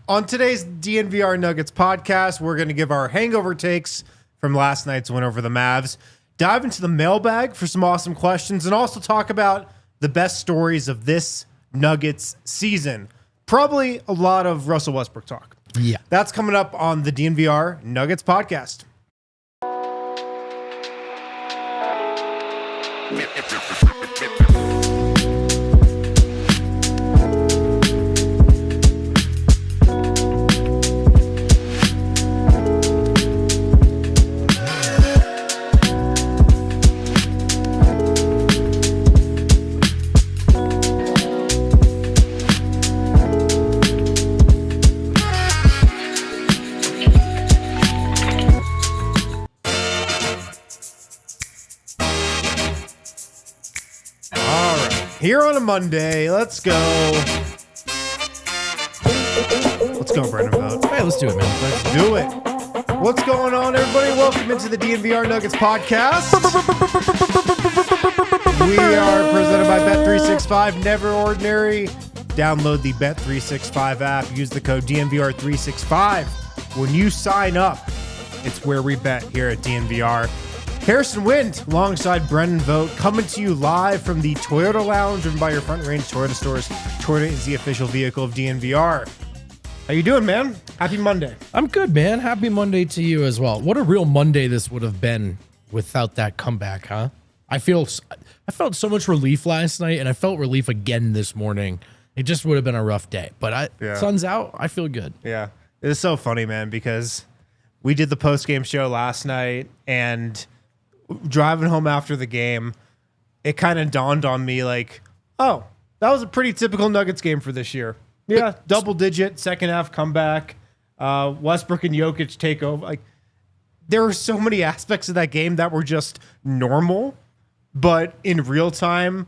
On today's DNVR Nuggets podcast, we're going to give our hangover takes from last night's win over the Mavs, dive into the mailbag for some awesome questions, and also talk about the best stories of this Nuggets season. Probably a lot of Russell Westbrook talk. Yeah. That's coming up on the DNVR Nuggets podcast. Here on a Monday, let's go. Let's go, Brendan Vogt. Hey, let's do it, man. Let's do it. What's going on, everybody? Welcome into the DNVR Nuggets podcast. We are presented by Bet365. Never ordinary. Download the Bet365 app. Use the code DNVR365. When you sign up, it's where we bet here at DNVR. Harrison Wind, alongside Brendan Vogt, coming to you live from the Toyota Lounge, driven by your Front Range Toyota stores. Toyota is the official vehicle of DNVR. How you doing, man? Happy Monday. I'm good, man. Happy Monday to you as well. What a real Monday this would have been without that comeback, huh? I felt so much relief last night, and I felt relief again this morning. It just would have been a rough day, but sun's out. I feel good. Yeah, it's so funny, man, because we did the post-game show last night, and driving home after the game, it kind of dawned on me like, oh, that was a pretty typical Nuggets game for this year. Yeah, double-digit second half comeback. Westbrook and Jokic take over. Like, there were so many aspects of that game that were just normal, but in real time,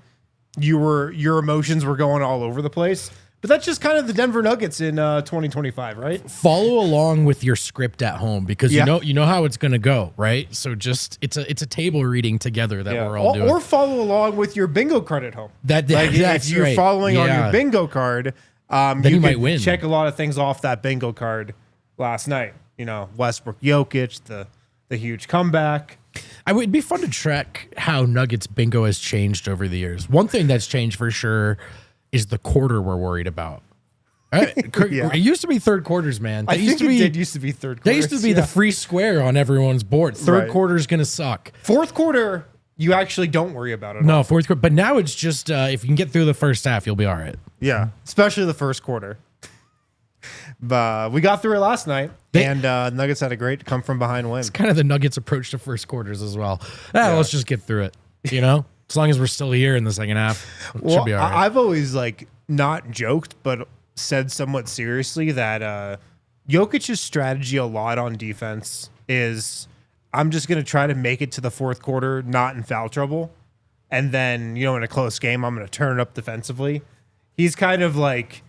your emotions were going all over the place. But that's just kind of the Denver Nuggets in 2025, right? Follow along with your script at home because you know how it's going to go, right? So just it's a table reading together that we're all doing. Or follow along with your bingo card at home. That's if you're right. following on your bingo card, then you might win. Check a lot of things off that bingo card last night. You know, Westbrook, Jokic, the huge comeback. It would be fun to track how Nuggets bingo has changed over the years. One thing that's changed for sure is the quarter we're worried about. It used to be third quarters, man. It did used to be third quarters. They used to be the free square on everyone's board. Third quarter is going to suck. Fourth quarter, you actually don't worry about it. No, fourth quarter. But now it's just if you can get through the first half, you'll be all right. Yeah, especially the first quarter. But we got through it last night, and Nuggets had a great come from behind win. It's kind of the Nuggets' approach to first quarters as well. Let's just get through it, you know? As long as we're still here in the second half, it should be all right. I've always not joked, but said somewhat seriously that Jokic's strategy a lot on defense is I'm just going to try to make it to the fourth quarter, not in foul trouble. And then, in a close game, I'm going to turn it up defensively. He's kind of like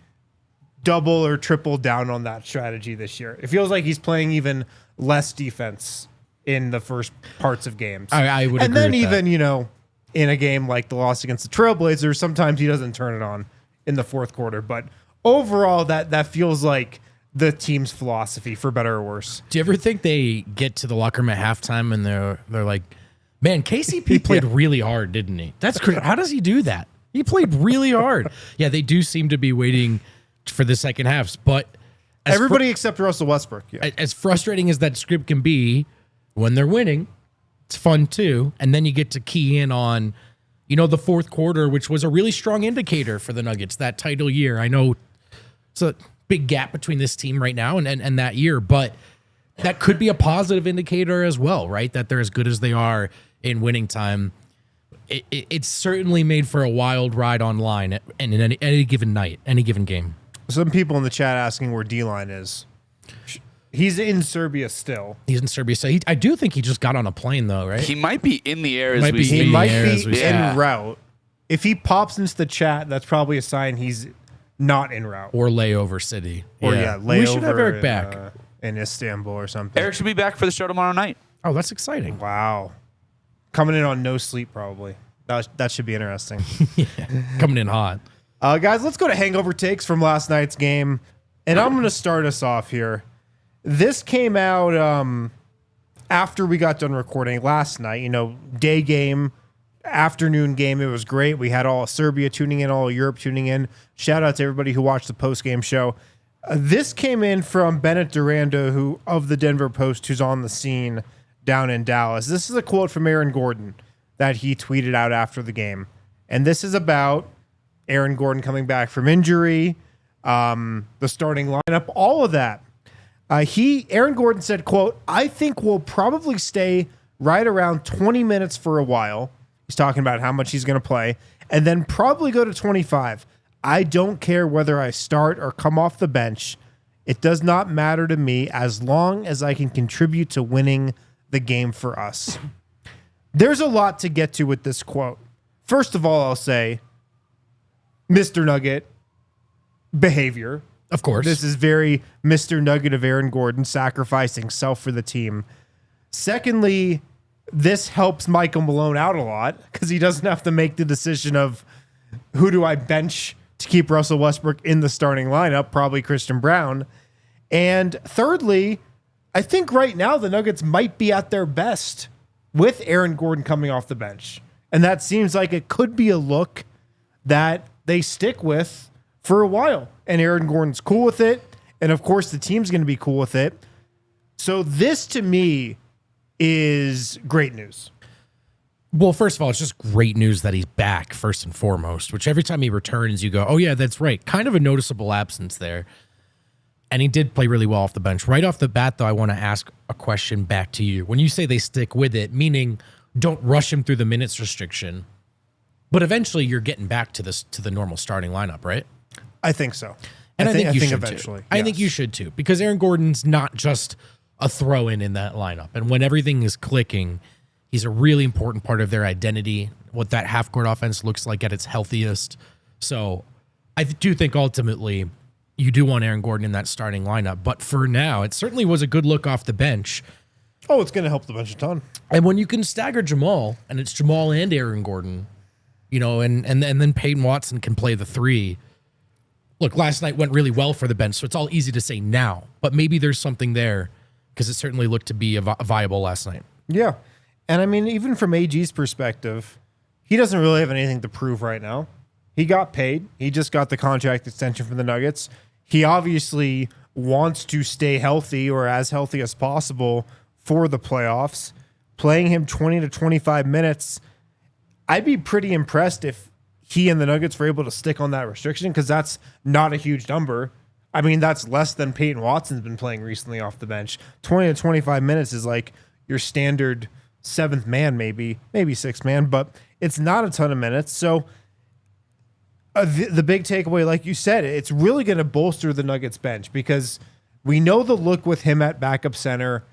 double or triple down on that strategy this year. It feels like he's playing even less defense in the first parts of games. I would agree and then with even, that. In a game like the loss against the Trailblazers, sometimes he doesn't turn it on in the fourth quarter. But overall, that feels like the team's philosophy, for better or worse. Do you ever think they get to the locker room at halftime and they're like, man, KCP played really hard, didn't he? That's crazy. How does he do that? He played really hard. Yeah, they do seem to be waiting for the second halves. But everybody except Russell Westbrook. Yeah. As frustrating as that script can be, when they're winning, it's fun too. And then you get to key in on, the fourth quarter, which was a really strong indicator for the Nuggets that title year. I know it's a big gap between this team right now and that year, but that could be a positive indicator as well, right? That they're as good as they are in winning time. It's certainly made for a wild ride online and in any given night, any given game. Some people in the chat asking where D-Line is. He's in Serbia still. He's in Serbia. So I do think he just got on a plane, though, right? He might be in the air as we speak. He might be en route. If he pops into the chat, that's probably a sign he's not en route. Or layover city. Or layover. We should have Eric back. In Istanbul or something. Eric should be back for the show tomorrow night. Oh, that's exciting. Wow. Coming in on no sleep, probably. That should be interesting. Coming in hot. Guys, let's go to hangover takes from last night's game. And I'm going to start us off here. This came out after we got done recording last night. You know, day game, afternoon game. It was great. We had all of Serbia tuning in, all of Europe tuning in. Shout out to everybody who watched the post-game show. This came in from Bennett Duranda, who of the Denver Post, who's on the scene down in Dallas. This is a quote from Aaron Gordon that he tweeted out after the game. And this is about Aaron Gordon coming back from injury, the starting lineup, all of that. Aaron Gordon said, quote, "I think we'll probably stay right around 20 minutes for a while." He's talking about how much he's going to play, and then probably go to 25. "I don't care whether I start or come off the bench. It does not matter to me as long as I can contribute to winning the game for us." There's a lot to get to with this quote. First of all, I'll say, Mr. Nugget behavior. Of course. This is very Mr. Nugget of Aaron Gordon, sacrificing self for the team. Secondly, this helps Michael Malone out a lot because he doesn't have to make the decision of who do I bench to keep Russell Westbrook in the starting lineup, probably Christian Brown. And thirdly, I think right now the Nuggets might be at their best with Aaron Gordon coming off the bench. And that seems like it could be a look that they stick with for a while. And Aaron Gordon's cool with it. And of course, the team's going to be cool with it. So this to me is great news. Well, first of all, it's just great news that he's back, first and foremost, which every time he returns, you go, oh, yeah, that's right. Kind of a noticeable absence there. And he did play really well off the bench. Right off the bat, though, I want to ask a question back to you. When you say they stick with it, meaning don't rush him through the minutes restriction, but eventually you're getting back to the normal starting lineup, right? I think so. And I think you should eventually. Too. I think you should too, because Aaron Gordon's not just a throw-in in that lineup. And when everything is clicking, he's a really important part of their identity, what that half-court offense looks like at its healthiest. So I do think ultimately you do want Aaron Gordon in that starting lineup. But for now, it certainly was a good look off the bench. Oh, it's going to help the bench a ton. And when you can stagger Jamal, and it's Jamal and Aaron Gordon, you know, and then Peyton Watson can play the three. Look, last night went really well for the bench, so it's all easy to say now. But maybe there's something there, because it certainly looked to be viable last night. Yeah. And I mean, even from AG's perspective, he doesn't really have anything to prove right now. He got paid. He just got the contract extension from the Nuggets. He obviously wants to stay healthy or as healthy as possible for the playoffs. Playing him 20 to 25 minutes, I'd be pretty impressed if he and the Nuggets were able to stick on that restriction, because that's not a huge number. I mean, that's less than Peyton Watson's been playing recently off the bench. 20 to 25 minutes is like your standard seventh man, maybe sixth man, but it's not a ton of minutes. So the big takeaway, like you said, it's really going to bolster the Nuggets bench, because we know the look with him at backup center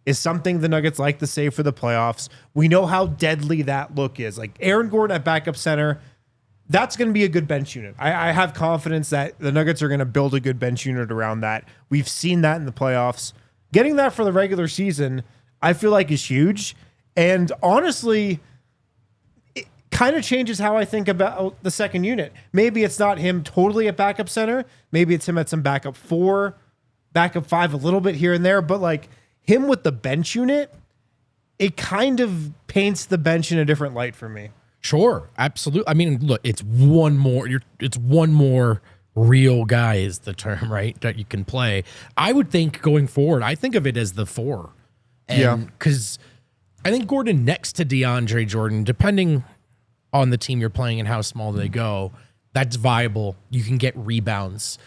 is something the Nuggets like to save for the playoffs. We know how deadly that look is. Like Aaron Gordon at backup center, that's going to be a good bench unit. I have confidence that the Nuggets are going to build a good bench unit around that. We've seen that in the playoffs. Getting that for the regular season, I feel like is huge. And honestly, it kind of changes how I think about the second unit. Maybe it's not him totally at backup center. Maybe it's him at some backup 4, backup 5, a little bit here and there. But like him with the bench unit, it kind of paints the bench in a different light for me. Sure, absolutely. I mean, look, it's one more real guy is the term, right, that you can play. I would think going forward, I think of it as the 4. And because I think Gordon next to DeAndre Jordan, depending on the team you're playing and how small they go, that's viable. You can get rebounds.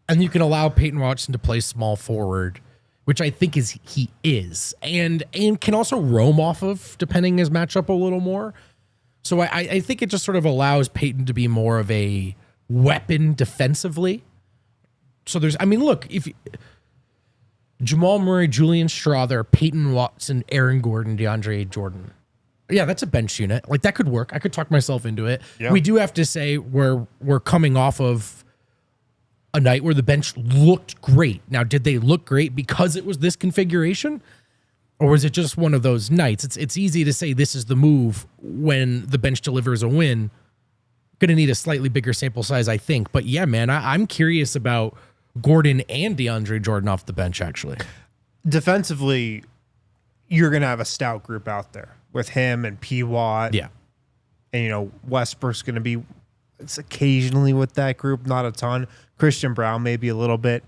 And you can allow Peyton Watson to play small forward, which I think he is. And can also roam off of, depending his matchup a little more. So I think it just sort of allows Peyton to be more of a weapon defensively. So look, if Jamal Murray, Julian Strawther, Peyton Watson, Aaron Gordon, DeAndre Jordan. Yeah, that's a bench unit. Like that could work. I could talk myself into it. Yeah. We do have to say we're coming off of a night where the bench looked great. Now, did they look great because it was this configuration? Or was it just one of those nights? It's easy to say this is the move when the bench delivers a win. Going to need a slightly bigger sample size, I think. But yeah, man, I'm curious about Gordon and DeAndre Jordan off the bench, actually. Defensively, you're going to have a stout group out there with him and PWat. Yeah. And, Westbrook's going to be it's occasionally with that group, not a ton. Christian Brown maybe a little bit.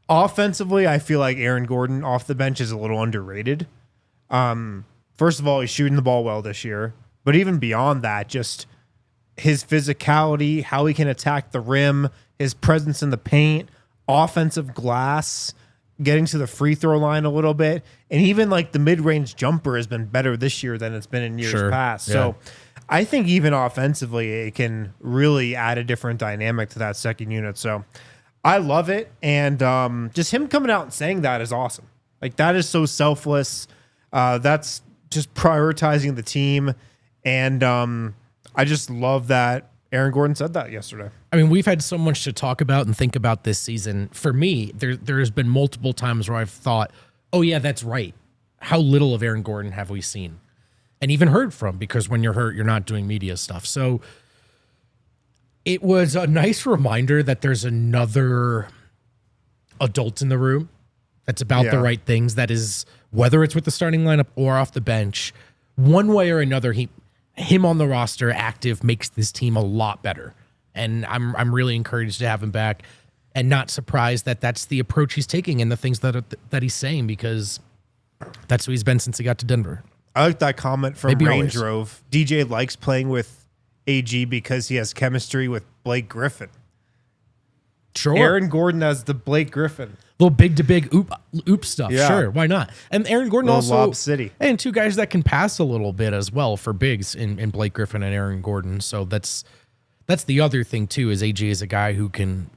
Offensively, I feel like Aaron Gordon off the bench is a little underrated. First of all, he's shooting the ball well this year. But even beyond that, just his physicality, how he can attack the rim, his presence in the paint, offensive glass, getting to the free throw line a little bit. And even like the mid-range jumper has been better this year than it's been in years past. Yeah. So I think even offensively, it can really add a different dynamic to that second unit. So I love it. And just him coming out and saying that is awesome. Like, that is so selfless. That's just prioritizing the team. And I just love that Aaron Gordon said that yesterday. I mean, we've had so much to talk about and think about this season. For me, there's been multiple times where I've thought, oh, yeah, that's right. How little of Aaron Gordon have we seen? And even heard from, because when you're hurt, you're not doing media stuff. So it was a nice reminder that there's another adult in the room that's about the right things. That is, whether it's with the starting lineup or off the bench, one way or another, him on the roster active makes this team a lot better. And I'm really encouraged to have him back, and not surprised that that's the approach he's taking and the things that he's saying, because that's who he's been since he got to Denver. I like that comment from Maybe Range always. Rove. DJ likes playing with AG because he has chemistry with Blake Griffin. Sure. Aaron Gordon as the Blake Griffin. Little big to big oop stuff. Yeah. Sure, why not? And Aaron Gordon Little also Lob City. And two guys that can pass a little bit as well for bigs in Blake Griffin and Aaron Gordon. So that's the other thing too, is AJ is a guy who can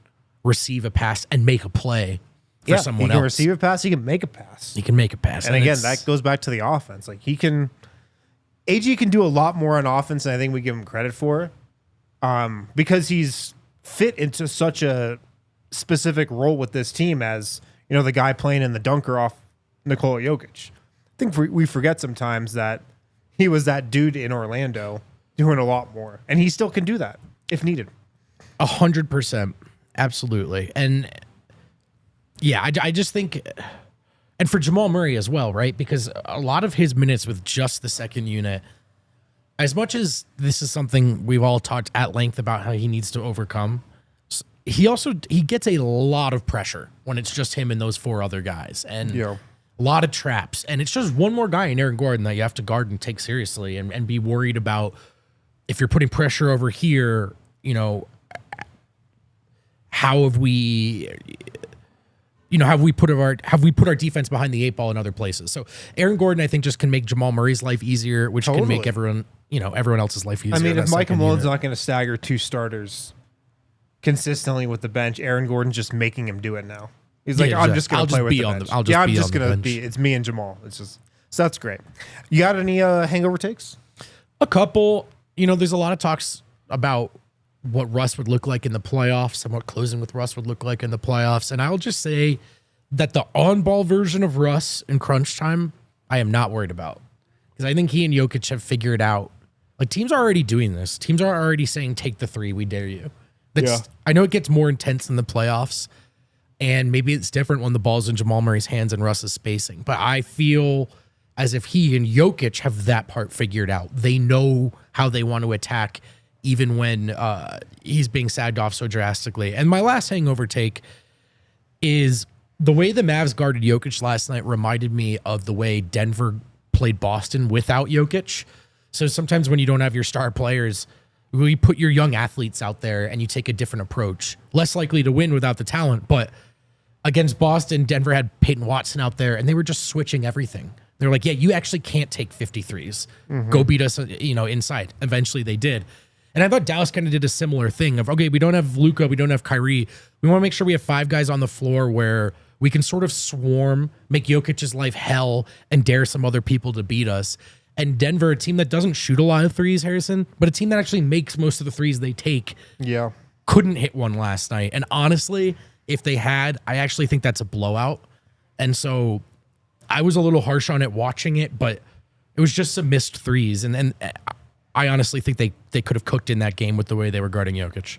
receive a pass and make a play for someone else. He can receive a pass, he can make a pass. He can make a pass. And again, that goes back to the offense. Like, AG can do a lot more on offense than I think we give him credit for, because he's fit into such a specific role with this team as, the guy playing in the dunker off Nikola Jokic. I think we forget sometimes that he was that dude in Orlando doing a lot more, and he still can do that if needed. 100%. Absolutely. And yeah, I just think, and for Jamal Murray as well, right? Because a lot of his minutes with just the second unit, as much as this is something we've all talked at length about how he needs to overcome, he gets a lot of pressure when it's just him and those four other guys, and a lot of traps. And it's just one more guy in Aaron Gordon that you have to guard and take seriously, and be worried about if you're putting pressure over here, how have we put our defense behind the eight ball in other places? So Aaron Gordon, I think, just can make Jamal Murray's life easier, which can make everyone else's life easier. I mean, if Michael Malone's not going to stagger two starters consistently with the bench, Aaron Gordon's just making him do it now. He's like, I'm just going to play with the bench. I'm just going to be. It's me and Jamal. It's just, so that's great. You got any hangover takes? A couple. There's a lot of talks about what Russ would look like in the playoffs and what closing with Russ would look like in the playoffs. And I'll just say that the on-ball version of Russ in crunch time, I am not worried about. Because I think he and Jokic have figured out, like, teams are already doing this. Teams are already saying, take the three, we dare you. I know it gets more intense in the playoffs, and maybe it's different when the ball's in Jamal Murray's hands and Russ is spacing. But I feel as if he and Jokic have that part figured out. They know how they want to attack, even when he's being sagged off so drastically. And my last hangover take is the way the Mavs guarded Jokic last night reminded me of the way Denver played Boston without Jokic. So sometimes when you don't have your star players, you put your young athletes out there and you take a different approach. Less likely to win without the talent, but against Boston, Denver had Peyton Watson out there, and they were just switching everything. They're like, yeah, you actually can't take 53s. Go beat us, inside. Eventually they did. And I thought Dallas kind of did a similar thing of, okay, we don't have Luka, we don't have Kyrie. We want to make sure we have five guys on the floor where we can sort of swarm, make Jokic's life hell, and dare some other people to beat us. And Denver, a team that doesn't shoot a lot of threes, Harrison, but a team that actually makes most of the threes they take, couldn't hit one last night. And honestly, if they had, I actually think that's a blowout. And so I was a little harsh on it watching it, but it was just some missed threes. And I honestly think they could have cooked in that game with the way they were guarding Jokic.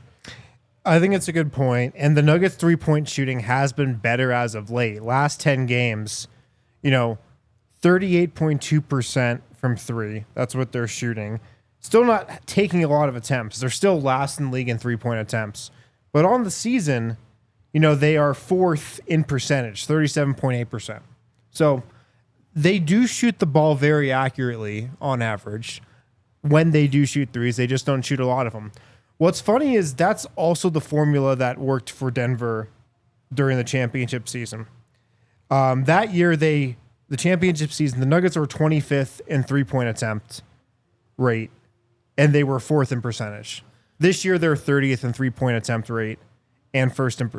I think it's a good point. And the Nuggets 3-point shooting has been better as of late. Last 10 games, 38.2% from three. That's what they're shooting. Still not taking a lot of attempts. They're still last in the league in 3-point attempts. But on the season, they are fourth in percentage, 37.8%. So they do shoot the ball very accurately on average. When they do shoot threes, they just don't shoot a lot of them. What's funny is that's also the formula that worked for Denver during the championship season. That year, the championship season, the Nuggets were 25th in 3-point attempt rate, and they were fourth in percentage. This year, they're 30th in 3-point attempt rate and fourth in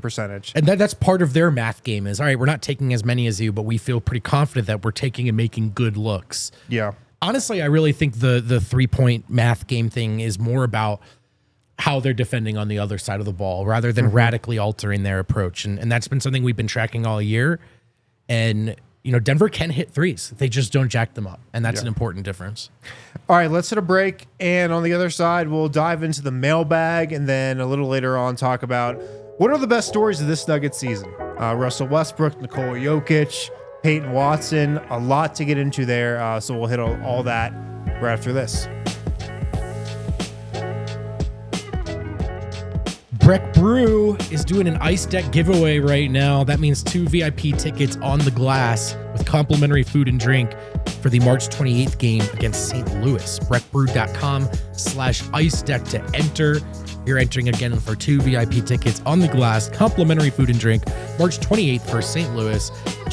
percentage. And that's part of their math game is, all right, we're not taking as many as you, but we feel pretty confident that we're taking and making good looks. Yeah. Honestly, I really think the 3-point math game thing is more about how they're defending on the other side of the ball rather than radically altering their approach. And that's been something we've been tracking all year. And, Denver can hit threes. They just don't jack them up. And that's an important difference. All right, let's hit a break. And on the other side, we'll dive into the mailbag and then a little later on talk about what are the best stories of this Nuggets season. Russell Westbrook, Nikola Jokic, Peyton Watson, a lot to get into there. So we'll hit all that right after this. Breck Brew is doing an ice deck giveaway right now. That means 2 VIP tickets on the glass with complimentary food and drink for the March 28th game against St. Louis. BreckBrew.com/ice deck to enter. You're entering again for 2 VIP tickets on the glass, complimentary food and drink, March 28th for St. Louis.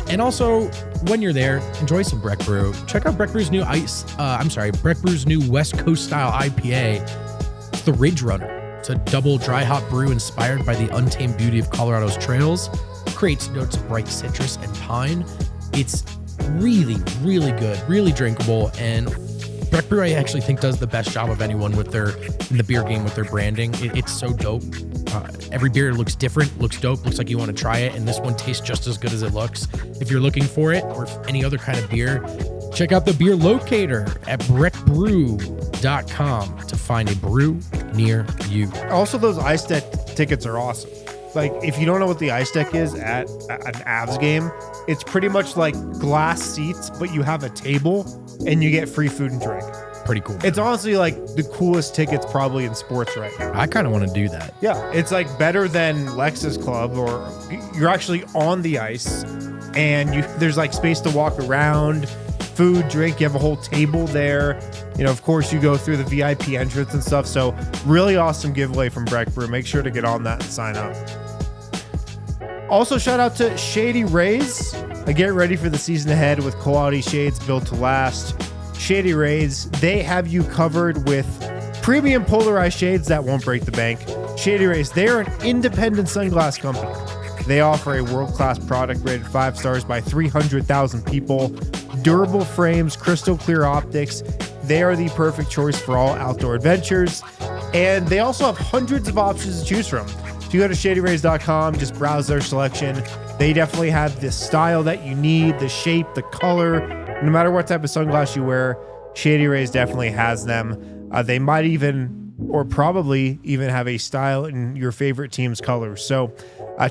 And also, when you're there, enjoy some Breck Brew. Check out Breck Brew's new Breck Brew's new West Coast style IPA. It's the Ridge Runner. It's a double dry hop brew inspired by the untamed beauty of Colorado's trails. Creates notes of bright citrus and pine. It's really, really good, really drinkable, and Breck Brew I actually think does the best job of anyone in the beer game with their branding. It's so dope. Every beer looks different, looks dope, looks like you want to try it, and this one tastes just as good as it looks. If you're looking for it, or any other kind of beer, check out the beer locator at breckbrew.com to find a brew near you. Also, those ice deck tickets are awesome. Like, if you don't know what the ice deck is at an Avs game, it's pretty much like glass seats, but you have a table and you get free food and drink. Pretty cool. It's honestly like the coolest tickets probably in sports right now. I kind of want to do that. Yeah, it's like better than Lexus Club, or you're actually on the ice and there's like space to walk around, food, drink, you have a whole table there. Of course you go through the VIP entrance and stuff. So really awesome giveaway from Breck Brew. Make sure to get on that and sign up. Also, shout out to Shady Rays. Get ready for the season ahead with quality shades built to last. Shady Rays, they have you covered with premium polarized shades that won't break the bank. Shady Rays, they're an independent sunglass company. They offer a world-class product rated 5 stars by 300,000 people. Durable frames, crystal clear optics. They are the perfect choice for all outdoor adventures. And they also have hundreds of options to choose from. If you go to shadyrays.com, just browse their selection. They definitely have the style that you need, the shape, the color. No matter what type of sunglass you wear, Shady Rays definitely has them. They might even, or probably even, have a style in your favorite team's colors. So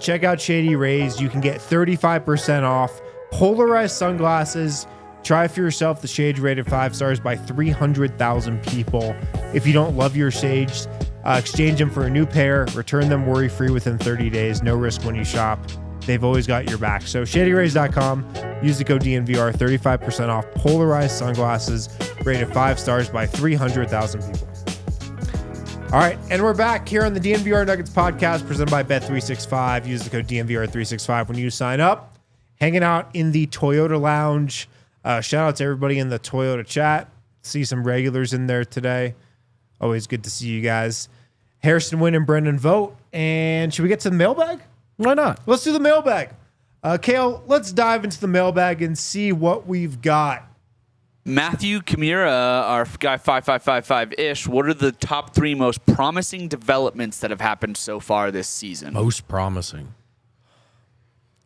check out Shady Rays. You can get 35% off polarized sunglasses. Try for yourself the shades rated 5 stars by 300,000 people. If you don't love your shades, exchange them for a new pair, return them worry-free within 30 days. No risk when you shop. They've always got your back. So shadyrays.com, use the code DNVR, 35% off polarized sunglasses rated 5 stars by 300,000 people. All right, and we're back here on the DNVR Nuggets Podcast presented by Bet365. Use the code DNVR365 when you sign up. Hanging out in the Toyota Lounge. Shout out to everybody in the Toyota chat. See some regulars in there today. Always good to see you guys. Harrison, Wind and Brendan Vogt. And should we get to the mailbag? Why not? Let's do the mailbag. Kale, let's dive into the mailbag and see what we've got. Matthew Kamira, our guy 5555-ish, what are the top 3 most promising developments that have happened so far this season? Most promising.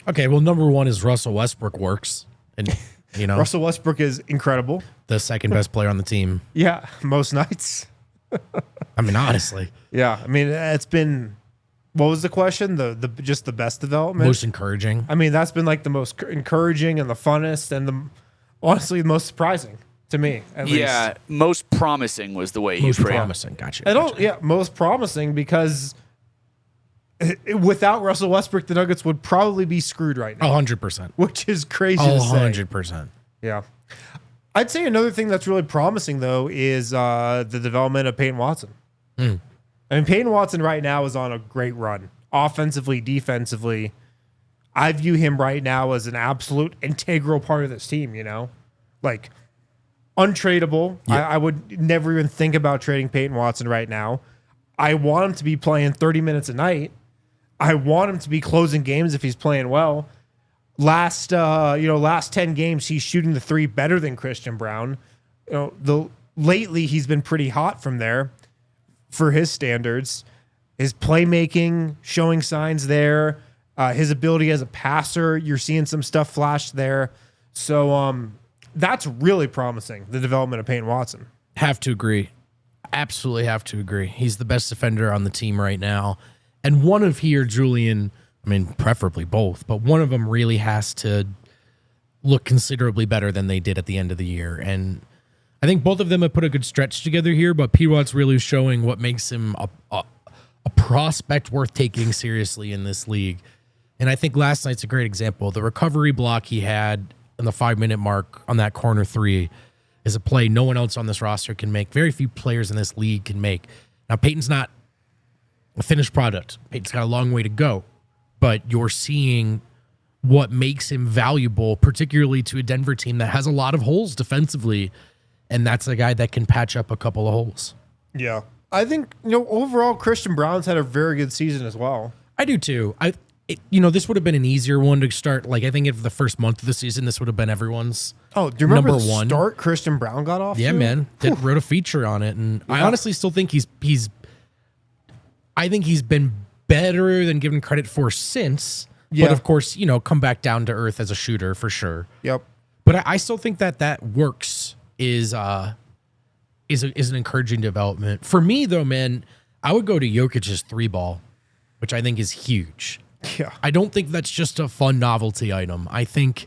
Okay, well, number 1 is Russell Westbrook works. And, Russell Westbrook is incredible. The second best player on the team. Yeah, most nights. I mean, honestly, Yeah, I mean, it's been. What was the question? The just the best development. most encouraging. I mean, that's been like the most encouraging and the funnest and honestly the most surprising to me. At Yeah, least. most promising was the way you Most framed it. promising. Gotcha. I don't. Yeah, most promising because without Russell Westbrook, the Nuggets would probably be screwed right now, 100%. which is crazy to say. 100%. Yeah. I'd say another thing that's really promising, though, is the development of Peyton Watson. I mean, Peyton Watson right now is on a great run. Offensively, defensively. I view him right now as an absolute integral part of this team, you know? Like, untradeable. Yeah. I would never even think about trading Peyton Watson right now. I want him to be playing 30 minutes a night. I want him to be closing games if he's playing well. Last 10 games, he's shooting the three better than Christian Brown. Lately he's been pretty hot from there for his standards. His playmaking showing signs there. His ability as a passer, you're seeing some stuff flash there. So that's really promising, the development of Peyton Watson. Have to agree. Absolutely have to agree. He's the best defender on the team right now. And one of he or Julian, I mean, preferably both, but one of them really has to look considerably better than they did at the end of the year. And I think both of them have put a good stretch together here, but PWat's really showing what makes him a prospect worth taking seriously in this league. And I think last night's a great example. The recovery block he had in the 5-minute mark on that corner three is a play no one else on this roster can make. Very few players in this league can make. Now, Peyton's not a finished product. Peyton's got a long way to go, but you're seeing what makes him valuable, particularly to a Denver team that has a lot of holes defensively, and that's a guy that can patch up a couple of holes. Yeah. I think, overall, Christian Brown's had a very good season as well. I do too. This would have been an easier one to start. Like, I think if the first month of the season, this would have been everyone's. Oh, do you remember number the one start Christian Brown got off? Yeah, to? man. Wrote a feature on it, and I honestly still think he's. I think he's been better than given credit for since. Yeah. But of course, come back down to earth as a shooter for sure. Yep. But I still think that works is an encouraging development. For me, though, man, I would go to Jokic's 3-ball, which I think is huge. Yeah. I don't think that's just a fun novelty item. I think,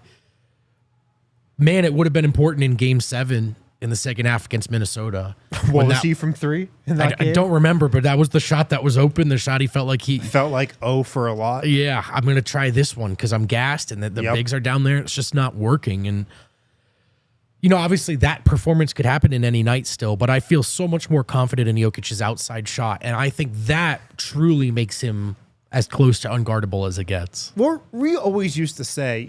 man, it would have been important in Game 7 in the second half against Minnesota. What was he from 3 in that game? I don't remember, but that was the shot that was open. The shot he felt like felt like for a lot. Yeah, I'm going to try this one because I'm gassed and the bigs are down there. It's just not working. And, obviously that performance could happen in any night still, but I feel so much more confident in Jokic's outside shot. And I think that truly makes him as close to unguardable as it gets. Well, we always used to say,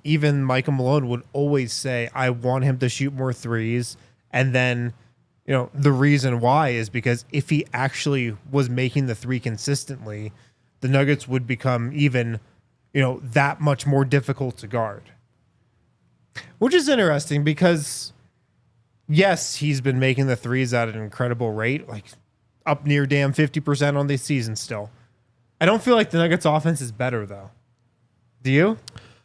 even Michael Malone would always say, I want him to shoot more threes. And then, the reason why is because if he actually was making the three consistently, the Nuggets would become even, that much more difficult to guard. Which is interesting because, yes, he's been making the threes at an incredible rate, like up near damn 50% on this season still. I don't feel like the Nuggets offense is better, though. Do you?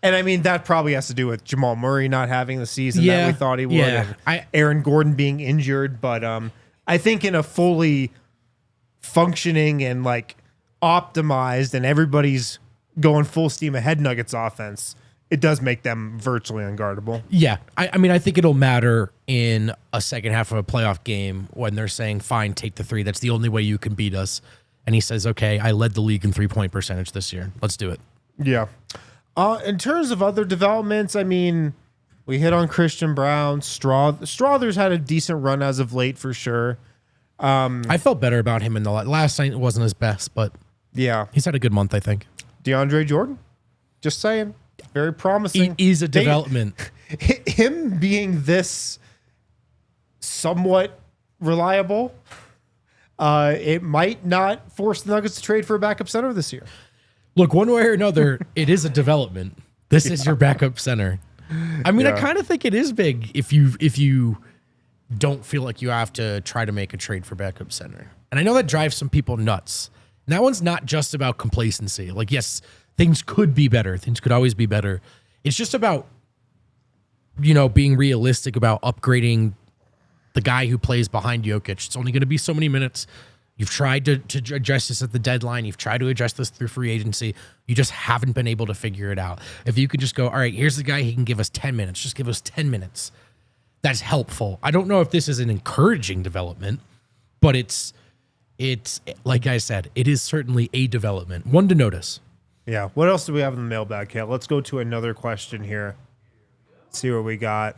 And I mean, that probably has to do with Jamal Murray not having the season that we thought he would. Yeah. And Aaron Gordon being injured. But I think in a fully functioning and optimized and everybody's going full steam ahead Nuggets offense, it does make them virtually unguardable. Yeah. I mean, I think it'll matter in a second half of a playoff game when they're saying, fine, take the three. That's the only way you can beat us. And he says, okay, I led the league in 3-point percentage this year. Let's do it. Yeah. In terms of other developments, I mean, we hit on Christian Brown. Strawther's had a decent run as of late for sure. I felt better about him in the last night. It wasn't his best, but yeah, he's had a good month, I think. DeAndre Jordan, just saying, very promising. He is a development. Him being this somewhat reliable, it might not force the Nuggets to trade for a backup center this year. Look, one way or another, it is a development. This is your backup center. I mean, I kind of think it is big if you don't feel like you have to try to make a trade for backup center. And I know that drives some people nuts. And that one's not just about complacency. Like, yes, things could be better. Things could always be better. It's just about, being realistic about upgrading the guy who plays behind Jokic. It's only going to be so many minutes. You've tried to address this at the deadline. You've tried to address this through free agency. You just haven't been able to figure it out. If you could just go, all right, here's the guy. He can give us 10 minutes. Just give us 10 minutes. That's helpful. I don't know if this is an encouraging development, but it's like I said, it is certainly a development. One to notice. Yeah. What else do we have in the mailbag, Kale? Let's go to another question here. See what we got.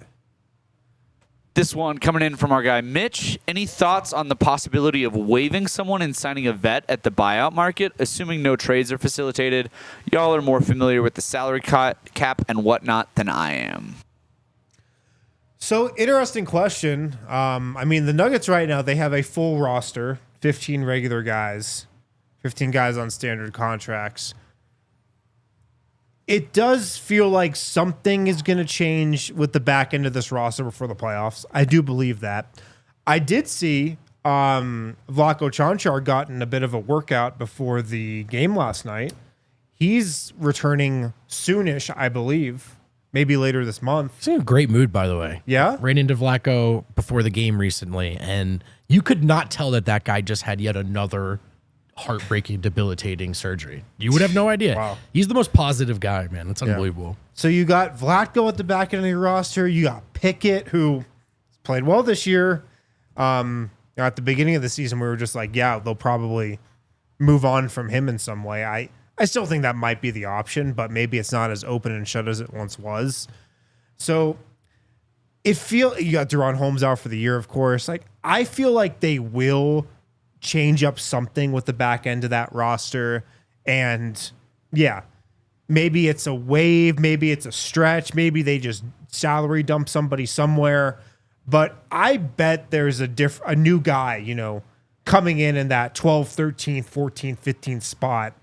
This one coming in from our guy Mitch. Any thoughts on the possibility of waiving someone and signing a vet at the buyout market, assuming no trades are facilitated? Y'all are more familiar with the salary cap and whatnot than I am. So, interesting question. I mean, the Nuggets right now, they have a full roster, 15 regular guys, 15 guys on standard contracts. It does feel like something is going to change with the back end of this roster before the playoffs. I do believe that. I did see Vlatko Čančar gotten a bit of a workout before the game last night. He's returning soonish, I believe, maybe later this month. He's in a great mood, by the way. Yeah? Ran into Vlatko before the game recently, and you could not tell that guy just had yet another heartbreaking, debilitating surgery. You would have no idea. Wow. He's the most positive guy, man. It's unbelievable. So you got Vlatko at the back end of your roster. You got Pickett, who played well this year. At the beginning of the season, we were just like, yeah, they'll probably move on from him in some way. I still think that might be the option, but maybe it's not as open and shut as it once was. So you got Deron Holmes out for the year, of course. Like, I feel like they will change up something with the back end of that roster. And yeah, maybe it's a wave, maybe it's a stretch, maybe they just salary dump somebody somewhere. But I bet there's a new guy, coming in that 12th, 13th, 14th, 15th spot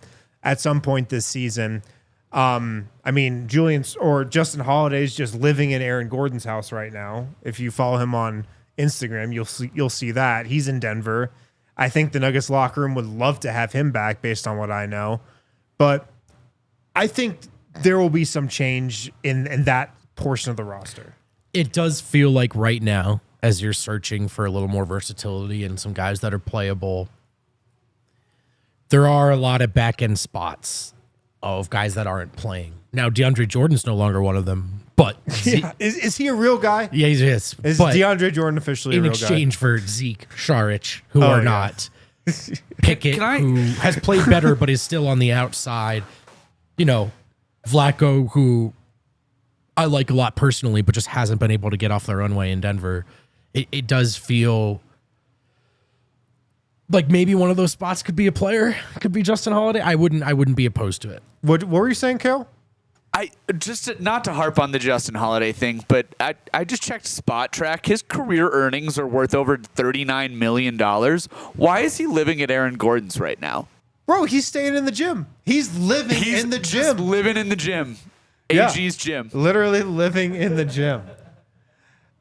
at some point this season. I mean, Justin Holiday's just living in Aaron Gordon's house right now. If you follow him on Instagram, you'll see that. He's in Denver. I think the Nuggets locker room would love to have him back based on what I know. But I think there will be some change in that portion of the roster. It does feel like right now, as you're searching for a little more versatility and some guys that are playable, there are a lot of back-end spots of guys that aren't playing. Now, DeAndre Jordan's no longer one of them, but... Yeah. Is he a real guy? Yeah, he is. Is DeAndre Jordan officially a real guy? In exchange for Zeke, Šarić, who are not. Pickett, who has played better but is still on the outside. Vlatko, who I like a lot personally, but just hasn't been able to get off the runway in Denver. It does feel like maybe one of those spots could be a player. Could be Justin Holiday. I wouldn't be opposed to it. What were you saying, Kel? Not to harp on the Justin Holiday thing, but I just checked Spot Track. His career earnings are worth over $39 million. Why is he living at Aaron Gordon's right now? Bro, he's staying in the gym. He's living in the gym. Just living in the gym. AG's gym. Literally living in the gym.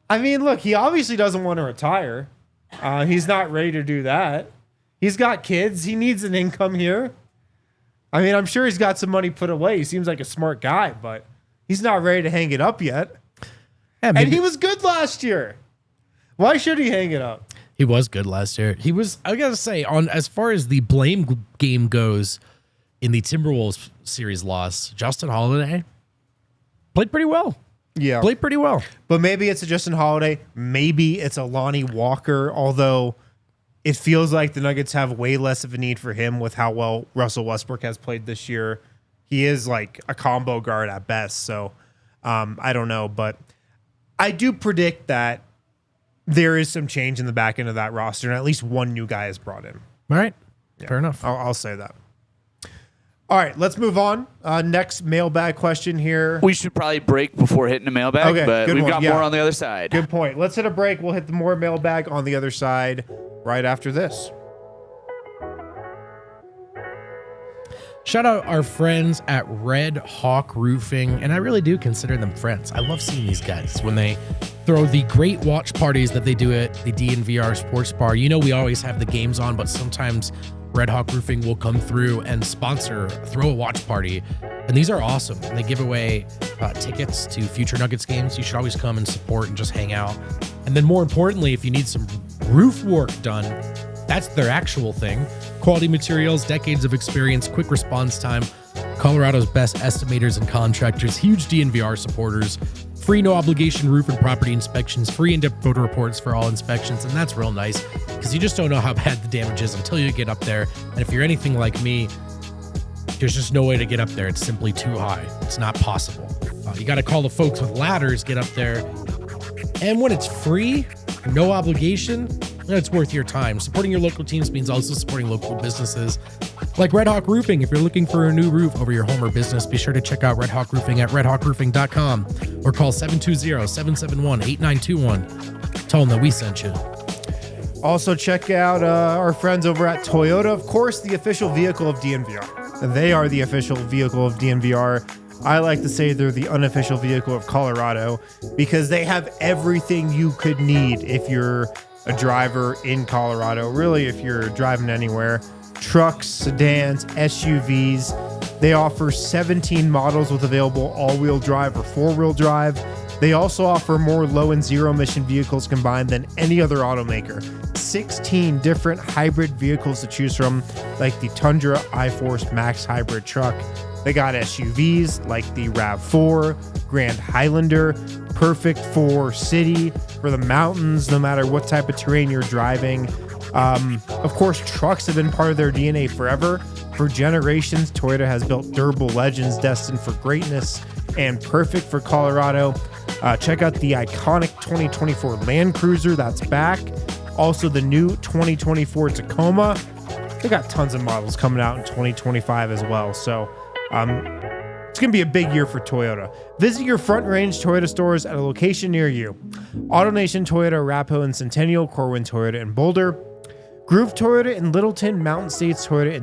I mean, look, he obviously doesn't want to retire. He's not ready to do that. He's got kids. He needs an income here. I mean, I'm sure he's got some money put away. He seems like a smart guy, but he's not ready to hang it up yet. Yeah, and he was good last year. Why should he hang it up? He was good last year. He was, I gotta say, as far as the blame game goes in the Timberwolves series loss, Justin Holiday played pretty well. Yeah. Played pretty well. But maybe it's a Justin Holiday. Maybe it's a Lonnie Walker, although it feels like the Nuggets have way less of a need for him with how well Russell Westbrook has played this year. He is like a combo guard at best. So I don't know. But I do predict that there is some change in the back end of that roster, and at least one new guy is brought in. All right. Yeah. Fair enough. I'll say that. All right, let's move on. Next mailbag question here. We should probably break before hitting the mailbag, but we've got more on the other side. Good point. Let's hit a break. We'll hit the more mailbag on the other side right after this. Shout out our friends at Red Hawk Roofing, and I really do consider them friends. I love seeing these guys when they throw the great watch parties that they do at the DNVR Sports Bar. We always have the games on, but sometimes Red Hawk Roofing will come through and throw a watch party. And these are awesome. And they give away tickets to future Nuggets games. You should always come and support and just hang out. And then more importantly, if you need some roof work done, that's their actual thing. Quality materials, decades of experience, quick response time, Colorado's best estimators and contractors, huge DNVR supporters, free no obligation roof and property inspections, free in-depth photo reports for all inspections. And that's real nice because you just don't know how bad the damage is until you get up there. And if you're anything like me, there's just no way to get up there. It's simply too high. It's not possible. You got to call the folks with ladders, get up there. And when it's free, no obligation, it's worth your time. Supporting your local teams means also supporting local businesses like Red Hawk Roofing. If you're looking for a new roof over your home or business, be sure to check out Red Hawk Roofing at redhawkroofing.com or call 720-771-8921. Tell them that we sent you. Also, check out our friends over at Toyota, of course, the official vehicle of DNVR. They are the official vehicle of DNVR. I like to say they're the unofficial vehicle of Colorado because they have everything you could need if you're a driver in Colorado. Really, if you're driving anywhere. Trucks, sedans, SUVs. They offer 17 models with available all-wheel drive or four-wheel drive. They also offer more low and zero emission vehicles combined than any other automaker. 16 different hybrid vehicles to choose from, like the Tundra iForce Max hybrid truck. They got SUVs like the RAV4, Grand Highlander, perfect for city, for the mountains, no matter what type of terrain you're driving. Of course, trucks have been part of their DNA forever. For generations, Toyota has built durable legends destined for greatness and perfect for Colorado. Check out the iconic 2024 Land Cruiser that's back. Also, the new 2024 Tacoma. They got tons of models coming out in 2025 as well. So it's going to be a big year for Toyota. Visit your Front Range Toyota stores at a location near you. AutoNation Toyota, Arapahoe and Centennial, Corwin Toyota in Boulder, Groove Toyota in Littleton, Mountain States Toyota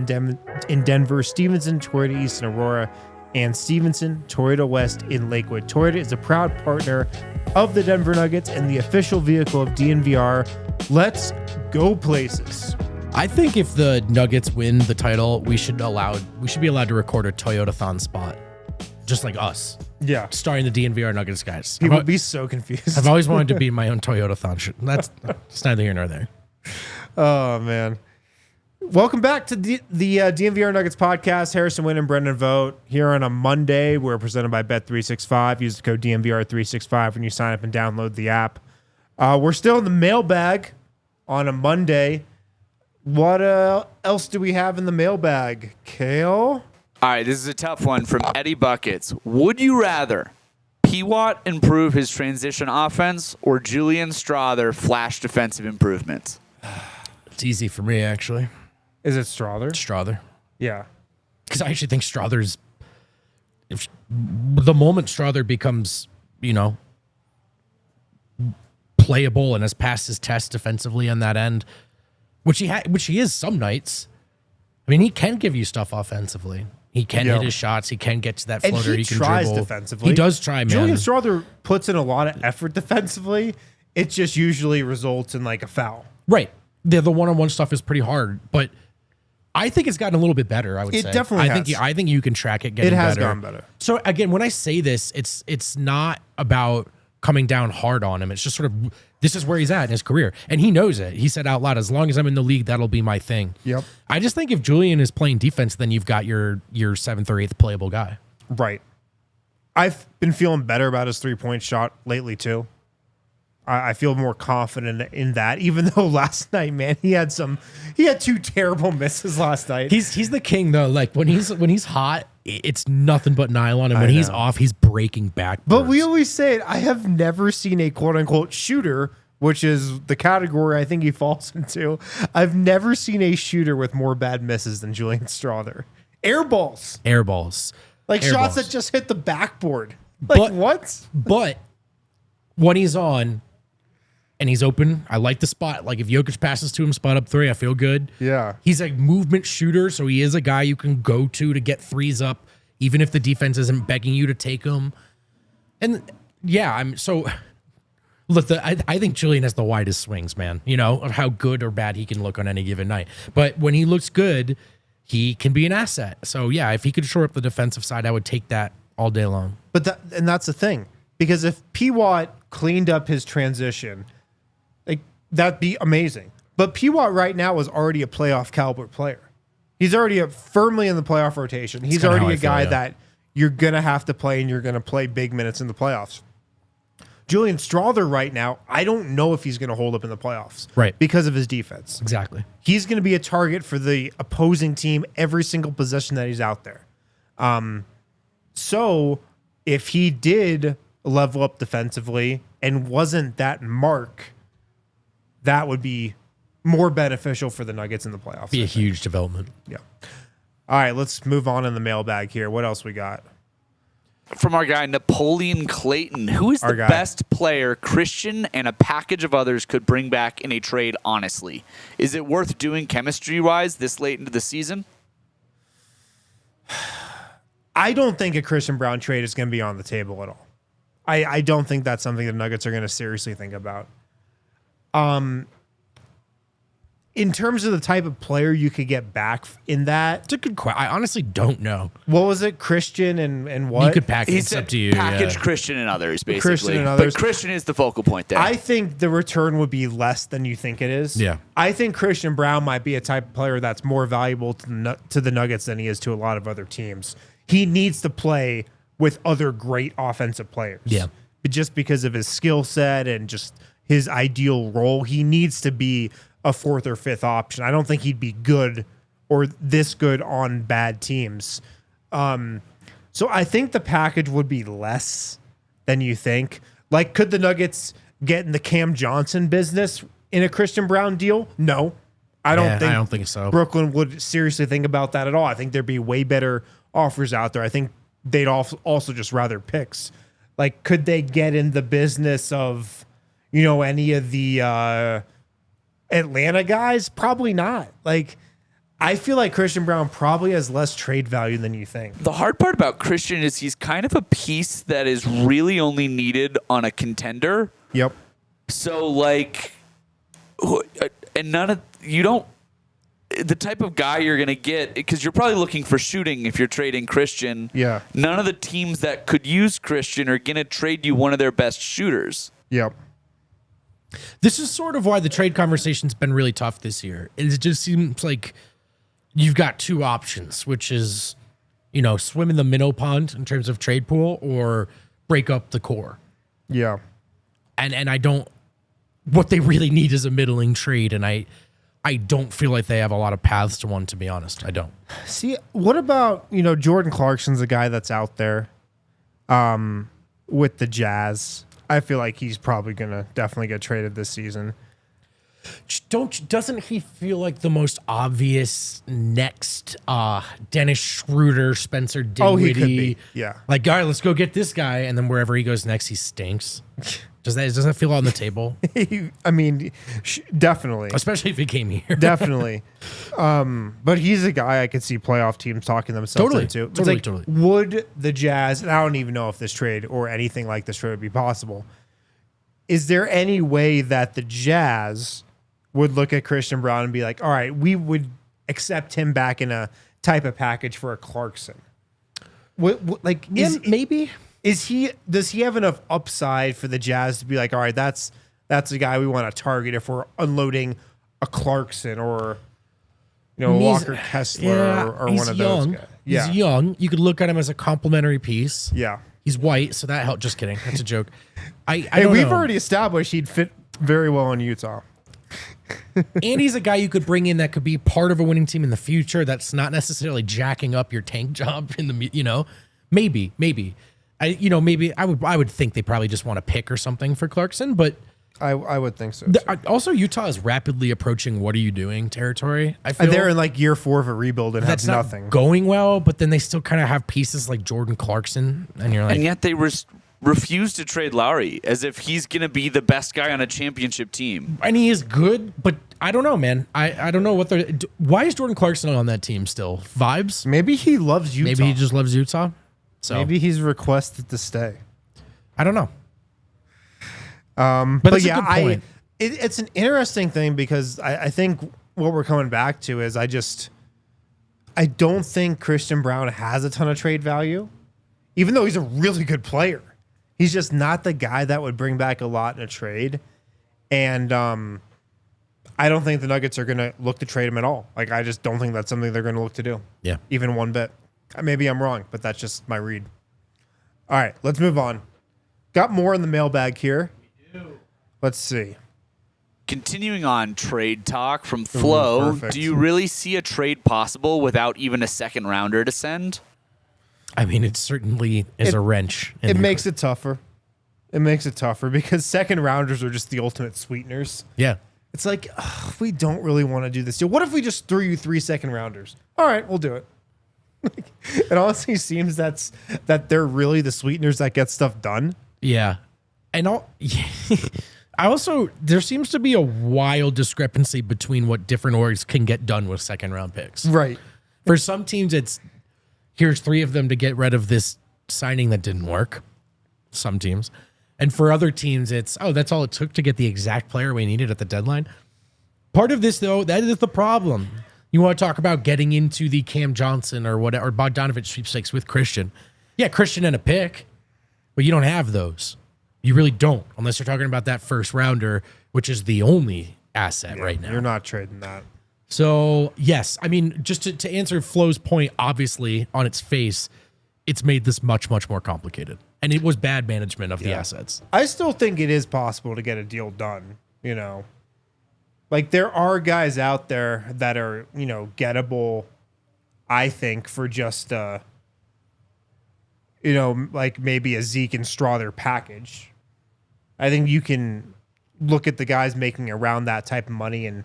in Denver, Stevenson Toyota East in Aurora, and Stevenson Toyota West in Lakewood. Toyota is a proud partner of the Denver Nuggets and the official vehicle of DNVR. Let's go places. I think if the Nuggets win the title, we should be allowed to record a Toyota-thon spot, just like us. Yeah, starring the DNVR Nuggets guys. People would be so confused. I've always wanted to be my own Toyota-thon. That's neither here nor there. Oh man! Welcome back to the DNVR Nuggets Podcast. Harrison, Wind and Brendan Vogt here on a Monday. We're presented by Bet365. Use the code DNVR365 when you sign up and download the app. We're still in the mailbag on a Monday. What else do we have in the mailbag? Kale? All right, this is a tough one from Eddie Buckets. Would you rather PWat improve his transition offense or Julian Strawther flash defensive improvements? It's easy for me, actually. Is it Strawther? Strawther. Yeah. Because I actually think Strawther's... the moment Strawther becomes, playable and has passed his test defensively on that end, which he is some nights. I mean, he can give you stuff offensively. He can hit his shots. He can get to that floater. And he can tries dribble. defensively. He does try, man. Julian Strawther puts in a lot of effort defensively. It just usually results in like a foul. Right. The one-on-one stuff is pretty hard, but I think it's gotten a little bit better, I would say. It definitely has. I think you can track it getting better. It has gotten better. So again, when I say this, it's not about coming down hard on him. It's just sort of, this is where he's at in his career. And he knows it. He said out loud, as long as I'm in the league, that'll be my thing. Yep. I just think if Julian is playing defense, then you've got your 7th or 8th playable guy. Right. I've been feeling better about his three-point shot lately, too. I feel more confident in that, even though last night, man, he had 2 terrible misses last night. He's the king, though. Like, when he's hot, it's nothing but nylon, and when he's off, he's breaking backwards. But we always say it. I have never seen a quote-unquote shooter, which is the category I think he falls into. I've never seen a shooter with more bad misses than Julian Strawther. Air balls. Like shots that just hit the backboard. What? But when he's on and he's open, I like the spot. Like if Jokic passes to him, spot up 3, I feel good. Yeah. He's a movement shooter, so he is a guy you can go to get threes up, even if the defense isn't begging you to take them. And yeah, look, I think Julian has the widest swings, man, of how good or bad he can look on any given night. But when he looks good, he can be an asset. So yeah, if he could shore up the defensive side, I would take that all day long. But that's the thing. Because if PWat cleaned up his transition, that'd be amazing. But PWat right now is already a playoff caliber player. He's already firmly in the playoff rotation. He's already a guy that you're going to have to play, and you're going to play big minutes in the playoffs. Julian Strawther right now, I don't know if he's going to hold up in the playoffs. Right. Because of his defense. Exactly. He's going to be a target for the opposing team every single possession that he's out there. So if he did level up defensively and wasn't that mark, that would be more beneficial for the Nuggets in the playoffs. Be a huge development. Yeah. All right, let's move on in the mailbag here. What else we got? From our guy, Napoleon Clayton. Who is the best player Christian and a package of others could bring back in a trade, honestly? Is it worth doing chemistry-wise this late into the season? I don't think a Christian Brown trade is going to be on the table at all. I don't think that's something the Nuggets are going to seriously think about. In terms of the type of player you could get back in that, It's a good question. I honestly don't know. what was it? Christian and what? You could package. He It's said up to you. package yeah. Christian and others, basically. Christian and others. But Christian is the focal point there. I think the return would be less than you think it is. Yeah. I think Christian Brown might be a type of player that's more valuable to the Nuggets than he is to a lot of other teams. He needs to play with other great offensive players. Yeah. But just because of his skill set and just his ideal role, he needs to be a fourth or fifth option. I don't think he'd be good or this good on bad teams. So I think the package would be less than you think. Like, could the Nuggets get in the Cam Johnson business in a Christian Brown deal? No. I don't think so. Brooklyn would seriously think about that at all. I think there'd be way better offers out there. I think they'd also just rather picks. Like, could they get in the business of, any of the Atlanta guys? Probably not. Like, I feel like Christian Brown probably has less trade value than you think. The hard part about Christian is he's kind of a piece that is really only needed on a contender. Yep. So, the type of guy you're going to get, because you're probably looking for shooting if you're trading Christian. Yeah. None of the teams that could use Christian are going to trade you one of their best shooters. Yep. This is sort of why the trade conversation's been really tough this year. It just seems like you've got two options, which is, swim in the minnow pond in terms of trade pool or break up the core. Yeah. And I don't, what they really need is a middling trade. And I don't feel like they have a lot of paths to one, to be honest. I don't. See, what about, Jordan Clarkson's a guy that's out there with the Jazz. I feel like he's probably going to definitely get traded this season. Doesn't he feel like the most obvious next Dennis Schroeder, Spencer Dinwiddie? Oh, he could be. Yeah. Like, all right, let's go get this guy. And then wherever he goes next, he stinks. Doesn't that feel on the table? I mean, definitely. Especially if he came here. Definitely. But he's a guy I could see playoff teams talking themselves into. It's Totally. Would the Jazz, and I don't even know if this trade or anything like this trade would be possible, is there any way that the Jazz would look at Christian Brown and be like, all right, we would accept him back in a type of package for a Clarkson? Maybe. Does he have enough upside for the Jazz to be like, all right, that's the guy we want to target if we're unloading a Clarkson or Walker Kessler or one of those guys? Yeah. He's young. You could look at him as a complimentary piece. Yeah. He's white, so that helped. Just kidding. That's a joke. We've already established he'd fit very well in Utah. And he's a guy you could bring in that could be part of a winning team in the future. That's not necessarily jacking up your tank job in the maybe. I would think they probably just want to pick or something for Clarkson, but I would think so. Also, Utah is rapidly approaching "what are you doing" territory. I feel they're in like year 4 of a rebuild and that's have nothing going well, but then they still kind of have pieces like Jordan Clarkson, and you're like, and yet they refuse to trade Lowry as if he's going to be the best guy on a championship team. And he is good, but I don't know, man. I don't know what they're. Why is Jordan Clarkson on that team still? Vibes? Maybe he loves Utah. Maybe he just loves Utah. So maybe he's requested to stay. I don't know. But yeah, a good point. It's an interesting thing because I think what we're coming back to is I don't think Christian Brown has a ton of trade value, even though he's a really good player. He's just not the guy that would bring back a lot in a trade. And I don't think the Nuggets are going to look to trade him at all. Like, I just don't think that's something they're going to look to do. Yeah. Even one bit. Maybe I'm wrong, but that's just my read. All right, let's move on. Got more in the mailbag here. We do. Let's see. Continuing on trade talk from Flo, do you really see a trade possible without even a second rounder to send? I mean, it certainly is a wrench. It makes it tougher. It makes it tougher because second rounders are just the ultimate sweeteners. Yeah. It's like, we don't really want to do this deal. What if we just threw you 3 second rounders? All right, we'll do it. It honestly seems that they're really the sweeteners that get stuff done. Yeah. And I also, there seems to be a wild discrepancy between what different orgs can get done with second round picks. Right. For some teams, it's here's 3 of them to get rid of this signing that didn't work. Some teams. And for other teams, it's, that's all it took to get the exact player we needed at the deadline. Part of this, though, that is the problem. You want to talk about getting into the Cam Johnson or whatever, or Bogdanovich sweepstakes with Christian. Yeah, Christian and a pick, but you don't have those. You really don't, unless you're talking about that first rounder, which is the only asset right now. You're not trading that. So, yes, I mean, just to answer Flo's point, obviously, on its face, it's made this much, much more complicated. And it was bad management of the assets. I still think it is possible to get a deal done, you know. Like, there are guys out there that are, you know, gettable, I think, for just, you know, like maybe a Zeke and Strawther package. I think you can look at the guys making around that type of money and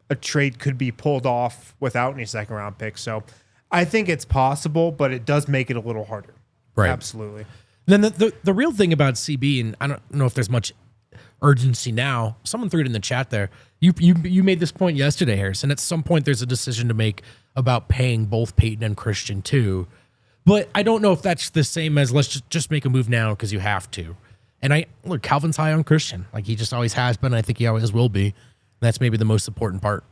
a trade could be pulled off without any second round picks. So I think it's possible, but it does make it a little harder. Right. Absolutely. Then the real thing about CB, and I don't know if there's much urgency now. Someone threw it in the chat there. You made this point yesterday, Harrison. At some point, there's a decision to make about paying both Peyton and Christian too. But I don't know if that's the same as let's just make a move now because you have to. And look, Calvin's high on Christian. Like he just always has been. I think he always will be. And that's maybe the most important part.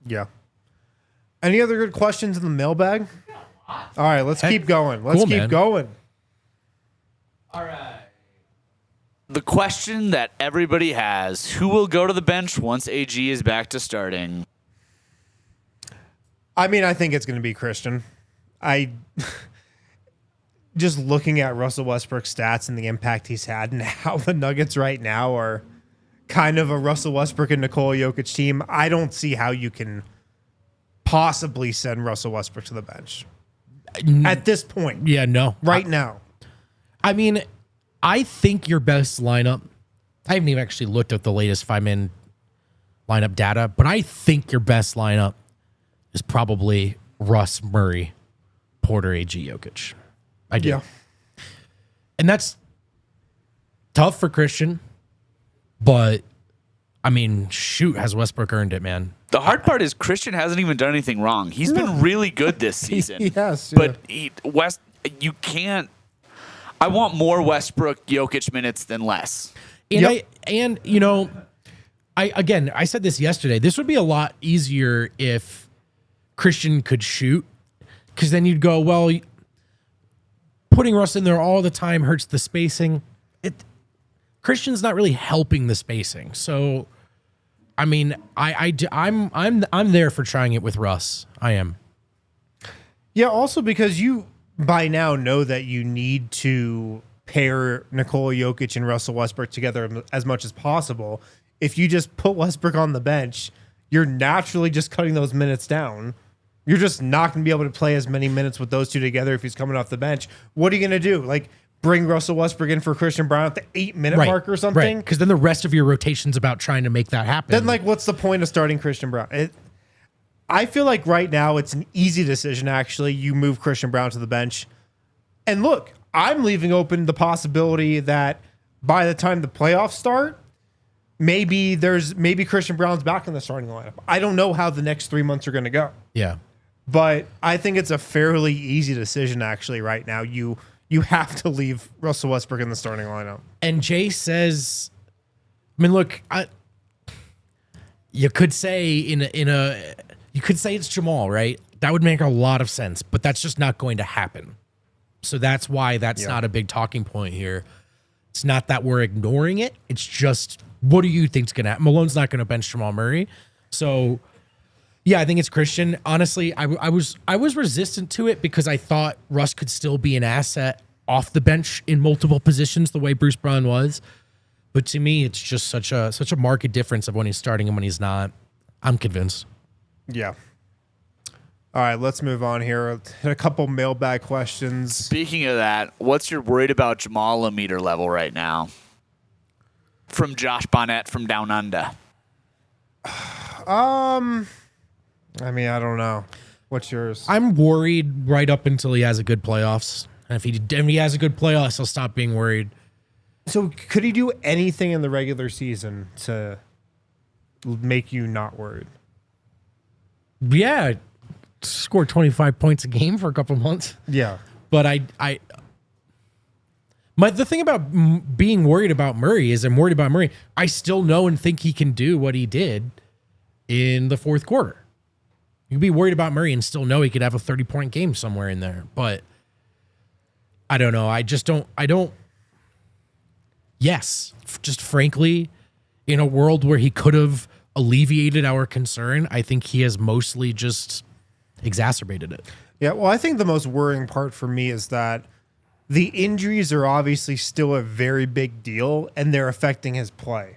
Yeah. Any other good questions in the mailbag? All right, let's keep going. Let's keep going. All right. The question that everybody has, who will go to the bench once AG is back to starting? I mean, I think it's going to be Christian. Just looking at Russell Westbrook's stats and the impact he's had and how the Nuggets right now are kind of a Russell Westbrook and Nikola Jokic team, I don't see how you can possibly send Russell Westbrook to the bench at this point. Yeah, no. Right now. I mean, I think your best lineup, I haven't even actually looked at the latest 5-man lineup data, but I think your best lineup is probably Russ, Murray, Porter, AG, Jokic. I do. Yeah. And that's tough for Christian, but I mean, shoot, has Westbrook earned it, man? The hard part is Christian hasn't even done anything wrong. He's been really good this season. He has, yeah. But you can't. I want more Westbrook Jokic minutes than less. And I said this yesterday. This would be a lot easier if Christian could shoot, because then you'd go, well, putting Russ in there all the time hurts the spacing. Christian's not really helping the spacing. So, I mean, I'm there for trying it with Russ. I am. Yeah. Also because you by now know that you need to pair Nikola Jokic and Russell Westbrook together as much as possible. If you just put Westbrook on the bench, you're naturally just cutting those minutes down. You're just not going to be able to play as many minutes with those two together if he's coming off the bench. What are you going to do? Like, bring Russell Westbrook in for Christian Brown at the 8-minute mark or something? Right, because then the rest of your rotation's about trying to make that happen. Then, like, what's the point of starting Christian Brown? I feel like right now it's an easy decision, actually. You move Christian Brown to the bench. And look, I'm leaving open the possibility that by the time the playoffs start, maybe Christian Brown's back in the starting lineup. I don't know how the next 3 months are going to go. Yeah. But I think it's a fairly easy decision, actually, right now. You have to leave Russell Westbrook in the starting lineup. And Jay says, I mean, look, you could say you could say it's Jamal, right? That would make a lot of sense, but that's just not going to happen. So that's why that's not a big talking point here. It's not that we're ignoring it. It's just, what do you think's going to happen? Malone's not going to bench Jamal Murray. So, yeah, I think it's Christian. Honestly, I was resistant to it because I thought Russ could still be an asset off the bench in multiple positions the way Bruce Brown was. But to me, it's just such a marked difference of when he's starting and when he's not. I'm convinced. Yeah. All right, let's move on here. A couple mailbag questions. Speaking of that, what's your worried about Jamal meter level right now? From Josh Bonnet from Down Under. I mean, I don't know. What's yours? I'm worried right up until he has a good playoffs. And if he has a good playoffs, I'll stop being worried. So could he do anything in the regular season to make you not worried? Yeah, score 25 points a game for a couple months. Yeah. But the thing about being worried about Murray is I'm worried about Murray. I still know and think he can do what he did in the fourth quarter. You can be worried about Murray and still know he could have a 30-point game somewhere in there. But I don't know. Yes, just frankly, in a world where he could have alleviated our concern, I think he has mostly just exacerbated it. Yeah, well, I think the most worrying part for me is that the injuries are obviously still a very big deal, and they're affecting his play.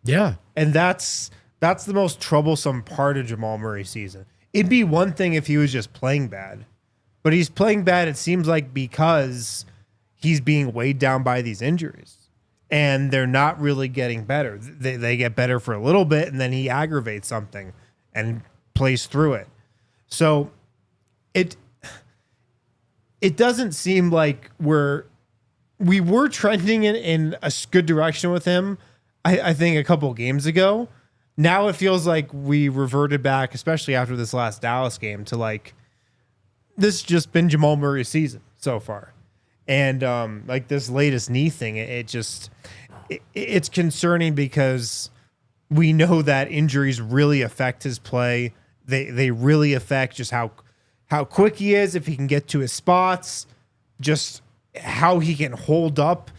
Yeah. And that's the most troublesome part of Jamal Murray's season. It'd be one thing if he was just playing bad, but he's playing bad, it seems like, because he's being weighed down by these injuries. And they're not really getting better. They get better for a little bit, and then he aggravates something and plays through it. So it doesn't seem like we were trending in a good direction with him, I think, a couple of games ago. Now it feels like we reverted back, especially after this last Dallas game, to like, this has just been Jamal Murray's season so far. And like this latest knee thing, it's concerning because we know that injuries really affect his play. They really affect just how quick he is, if he can get to his spots, just how he can hold up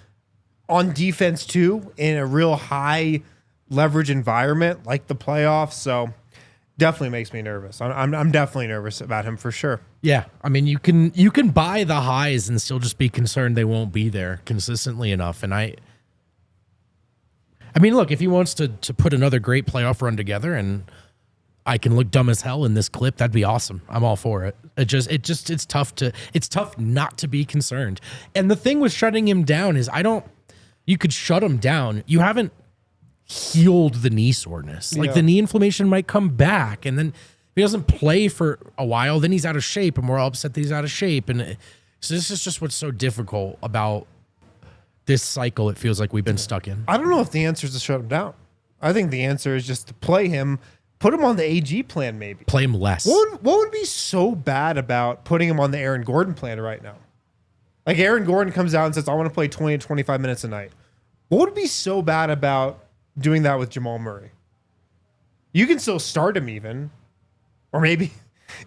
on defense too in a real high leverage environment like the playoffs. So definitely makes me nervous. I'm definitely nervous about him for sure. Yeah, I mean, you can buy the highs and still just be concerned they won't be there consistently enough. And I mean, look, if he wants to put another great playoff run together and I can look dumb as hell in this clip, that'd be awesome. I'm all for it. It's tough not to be concerned. And the thing with shutting him down is you could shut him down. You haven't healed the knee soreness. Like the knee inflammation might come back, and then if he doesn't play for a while, then he's out of shape, and we're all upset that he's out of shape. And so this is just what's so difficult about this cycle. It feels like we've been stuck in. I don't know if the answer is to shut him down. I think the answer is just to play him, put him on the AG plan, maybe play him less. What would be so bad about putting him on the Aaron Gordon plan right now? Like Aaron Gordon comes out and says, I want to play 20 to 25 minutes a night. What would be so bad about doing that with Jamal Murray? You can still start him even. Or maybe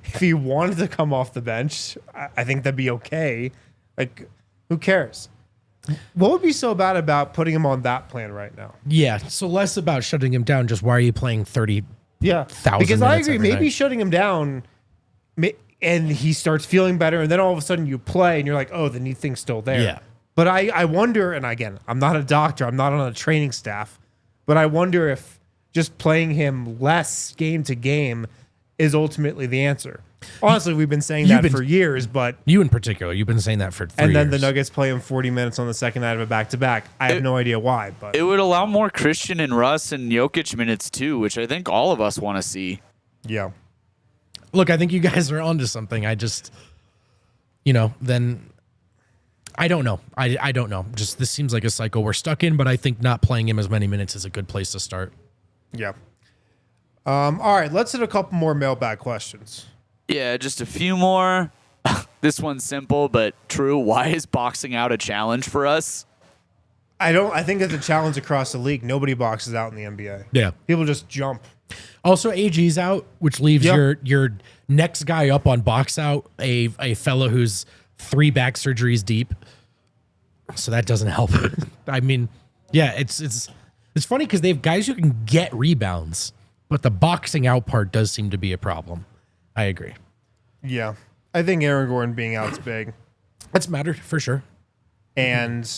if he wanted to come off the bench, I think that'd be okay. Like, who cares? What would be so bad about putting him on that plan right now? Yeah, so less about shutting him down, just why are you playing 30,000 because I agree, maybe night? shutting him down and he starts feeling better, and then all of a sudden you play and you're like, oh, the knee thing's still there. Yeah. But I wonder, and again, I'm not a doctor, I'm not on a training staff, but I wonder if just playing him less game to game is ultimately the answer. Honestly, we've been saying that for years, but you in particular, you've been saying that for 3 years. And then the Nuggets play him 40 minutes on the second night of a back-to-back. I have no idea why, but it would allow more Christian and Russ and Jokic minutes too, which I think all of us want to see. Yeah. Look, I think you guys are onto something. I just, then I don't know. I don't know. Just this seems like a cycle we're stuck in, but I think not playing him as many minutes is a good place to start. Yeah. All right, let's hit a couple more mailbag questions. Yeah, just a few more. This one's simple but true. Why is boxing out a challenge for us? I think it's a challenge across the league. Nobody boxes out in the NBA. Yeah. People just jump. Also, AG's out, which leaves your next guy up on box out, a fella who's 3 back surgeries deep. So that doesn't help. I mean, yeah, it's funny because they have guys who can get rebounds, But the boxing out part does seem to be a problem. I agree. Yeah. I think Aaron Gordon being out's big. That's mattered for sure. And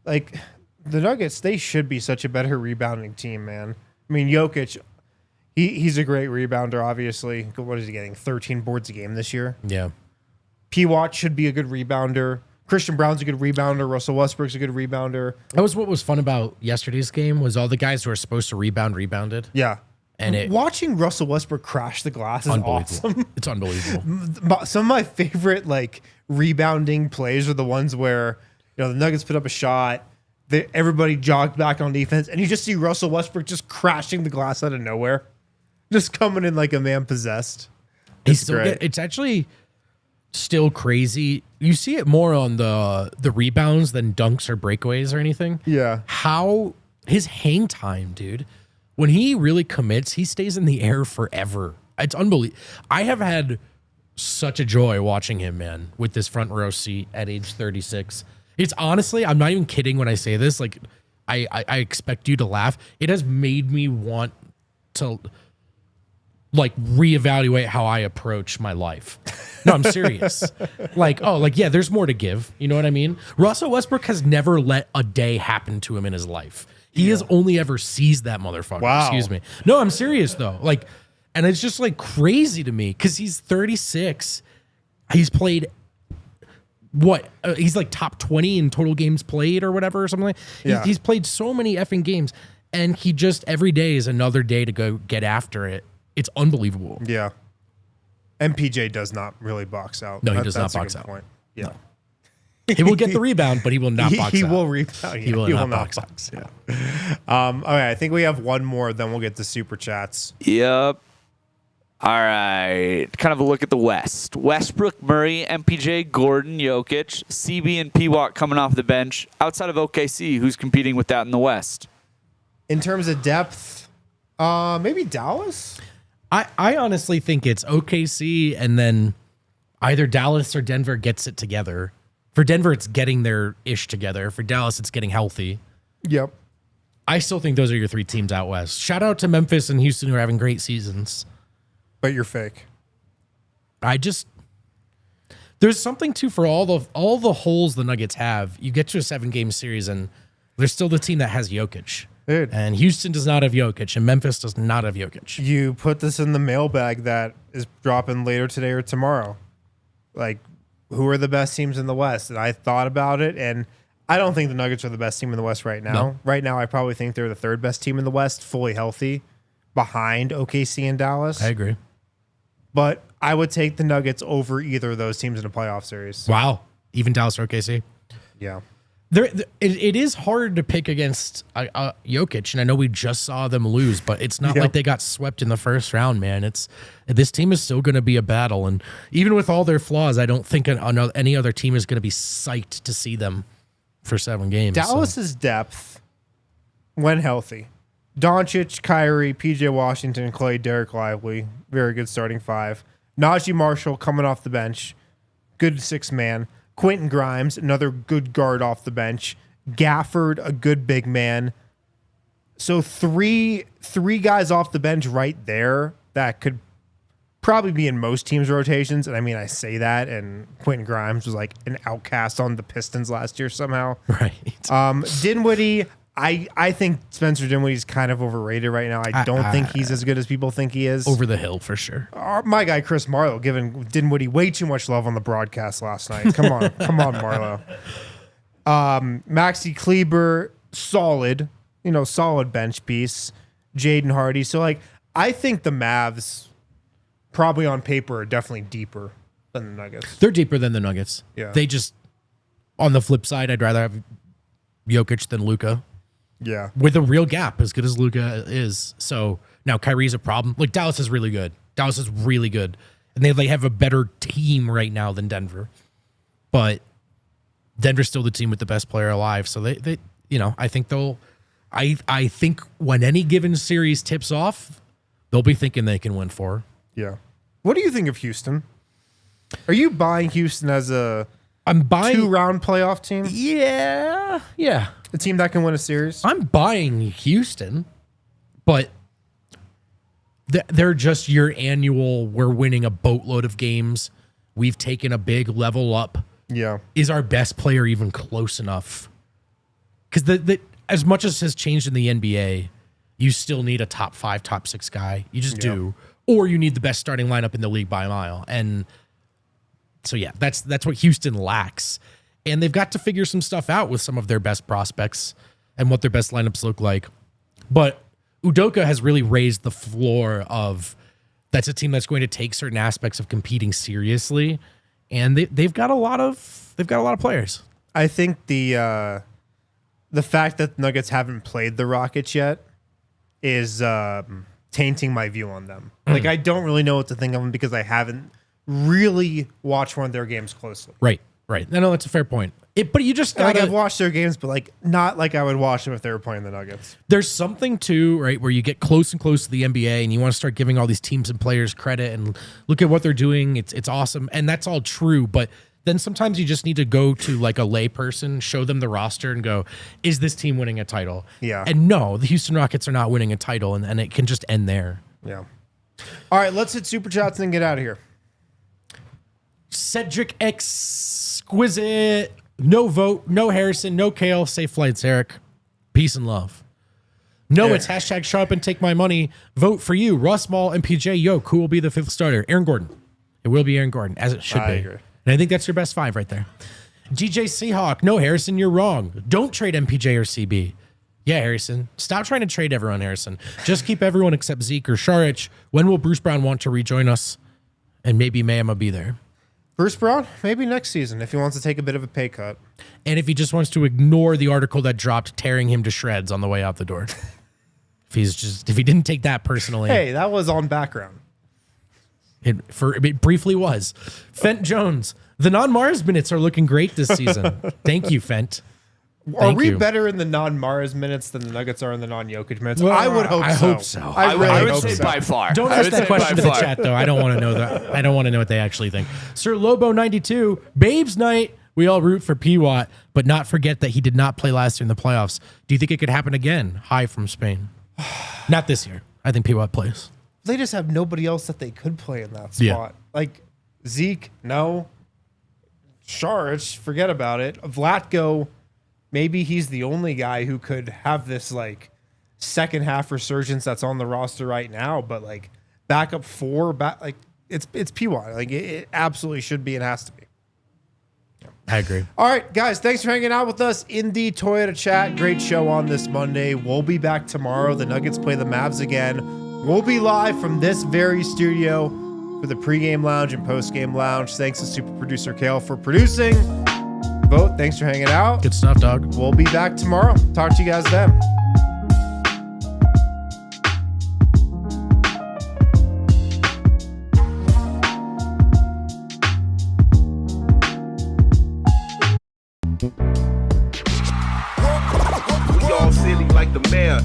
like the Nuggets, they should be such a better rebounding team, man. I mean, Jokic, he's a great rebounder, obviously. What is he getting? 13 boards a game this year. Yeah. PWat should be a good rebounder. Christian Brown's a good rebounder. Russell Westbrook's a good rebounder. That was what was fun about yesterday's game was all the guys who were supposed to rebounded. Yeah. And watching Russell Westbrook crash the glass is awesome. It's unbelievable. Some of my favorite like rebounding plays are the ones where the Nuggets put up a shot, everybody jogged back on defense, and you just see Russell Westbrook just crashing the glass out of nowhere, just coming in like a man possessed. It's actually still crazy. You see it more on the rebounds than dunks or breakaways or anything. Yeah. How his hang time, dude. When he really commits, he stays in the air forever. It's unbelievable. I have had such a joy watching him, man, with this front row seat at age 36. It's honestly, I'm not even kidding when I say this. Like, I expect you to laugh. It has made me want to like reevaluate how I approach my life. No, I'm serious. Yeah, there's more to give. You know what I mean? Russell Westbrook has never let a day happen to him in his life. He has only ever seized that motherfucker. Wow. Excuse me. No, I'm serious though. Like, and it's just like crazy to me because he's 36. He's played he's like top 20 in total games played or whatever or something like. He's played so many effing games, and he just every day is another day to go get after it. It's unbelievable. Yeah. MPJ does not really box out. No, he does not box out. Point. Yeah. No. He will get the rebound, but he will not box out. He will rebound. He will not box out. Yeah. All right, I think we have one more, then we'll get to super chats. Yep. All right. Kind of a look at the West. Westbrook, Murray, MPJ, Gordon, Jokic, CB, and PWat coming off the bench. Outside of OKC, who's competing with that in the West? In terms of depth, maybe Dallas? I honestly think it's OKC, and then either Dallas or Denver gets it together. For Denver, it's getting their ish together. For Dallas, it's getting healthy. Yep. I still think those are your three teams out west. Shout out to Memphis and Houston who are having great seasons. But you're fake. There's something too for all the holes the Nuggets have. You get to a 7-game series and they're still the team that has Jokic. Dude. And Houston does not have Jokic, and Memphis does not have Jokic. You put this in the mailbag that is dropping later today or tomorrow. Like, who are the best teams in the West? And I thought about it, and I don't think the Nuggets are the best team in the West right now. No. Right now, I probably think they're the third best team in the West, fully healthy, behind OKC and Dallas. I agree. But I would take the Nuggets over either of those teams in a playoff series. Wow. Even Dallas or OKC? Yeah. It is hard to pick against Jokic, and I know we just saw them lose, but it's not like they got swept in the first round, man. This team is still going to be a battle, and even with all their flaws, I don't think any other team is going to be psyched to see them for 7 games. Dallas's depth, when healthy, Doncic, Kyrie, PJ Washington, Clay, Derek Lively, very good starting 5. Najee Marshall coming off the bench, good 6-man. Quentin Grimes, another good guard off the bench. Gafford, a good big man. So three guys off the bench right there that could probably be in most teams' rotations. And I mean, I say that, and Quentin Grimes was like an outcast on the Pistons last year somehow. Right. Dinwiddie, I think Spencer Dinwiddie's kind of overrated right now. I don't think he's as good as people think he is. Over the hill for sure. My guy Chris Marlowe giving Dinwiddie way too much love on the broadcast last night. Come on, Marlowe. Maxi Kleber, solid bench piece. Jaden Hardy. So I think the Mavs probably on paper are definitely deeper than the Nuggets. They're deeper than the Nuggets. Yeah. They just, on the flip side, I'd rather have Jokic than Luka. Yeah. With a real gap, as good as Luka is. So now Kyrie's a problem. Like, Dallas is really good. Dallas is really good. And they have a better team right now than Denver. But Denver's still the team with the best player alive. So they I think I think when any given series tips off, they'll be thinking they can win 4. Yeah. What do you think of Houston? Are you buying Houston as I'm buying 2-round playoff team? Yeah. A team that can win a series? I'm buying Houston, but they're just your annual, we're winning a boatload of games. We've taken a big level up. Yeah. Is our best player even close enough? Because as much as has changed in the NBA, you still need a top 5, top 6 guy. You just do. Or you need the best starting lineup in the league by a mile. And so, yeah, that's what Houston lacks. And they've got to figure some stuff out with some of their best prospects and what their best lineups look like. But Udoka has really raised the floor of that's a team that's going to take certain aspects of competing seriously. And they've got a lot of players. I think the fact that Nuggets haven't played the Rockets yet is tainting my view on them. Like, I don't really know what to think of them because I haven't really watched one of their games closely. Right. No, that's a fair point. But you just gotta, I've watched their games, but like not like I would watch them if they were playing the Nuggets. There's something too, right, where you get close and close to the NBA and you want to start giving all these teams and players credit and look at what they're doing. It's awesome, and that's all true. But then sometimes you just need to go to like a lay person, show them the roster, and go, "Is this team winning a title?" Yeah. And no, the Houston Rockets are not winning a title, and it can just end there. Yeah. All right, let's hit super chats and then get out of here. Cedric Exquisite. No vote, no Harrison, no Kale. Safe flights, Eric. Peace and love. No, it's hashtag shut up and take my money. Vote for you. Russ Mall and PJ Yoke. Who will be the 5th starter? Aaron Gordon. It will be Aaron Gordon, as it should be. Agree. And I think that's your best 5 right there. DJ Seahawk. No, Harrison, you're wrong. Don't trade MPJ or CB. Yeah, Harrison. Stop trying to trade everyone, Harrison. Just keep everyone except Zeke or Saric. When will Bruce Brown want to rejoin us? And maybe Mayama be there. Bruce Brown, maybe next season if he wants to take a bit of a pay cut. And if he just wants to ignore the article that dropped tearing him to shreds on the way out the door. if he didn't take that personally. Hey, that was on background. It briefly was. Fent Jones. The non-Mars minutes are looking great this season. Thank you, Fent. Are we better in the non-Mars minutes than the Nuggets are in the non-Jokic minutes? Well, I would hope I so. hope so. I would say by far. Don't ask that question to the chat, though. I don't want to know that. I don't want to know what they actually think. Sir Lobo 92, Babes Night. We all root for PWat, but not forget that he did not play last year in the playoffs. Do you think it could happen again? Hi from Spain. Not this year. I think PWat plays. They just have nobody else that they could play in that spot. Yeah. Like Zeke, no. Saric, forget about it. Vlatko, maybe he's the only guy who could have this like second half resurgence that's on the roster right now. But like backup 4, like it's PWat. Like it absolutely should be and has to be. I agree. All right, guys, thanks for hanging out with us in the Toyota chat. Great show on this Monday. We'll be back tomorrow. The Nuggets play the Mavs again. We'll be live from this very studio for the pregame lounge and postgame lounge. Thanks to super producer Kale for producing. Vote, thanks for hanging out. Good stuff, dog. We'll be back tomorrow. Talk to you guys then. We all silly like the mayor.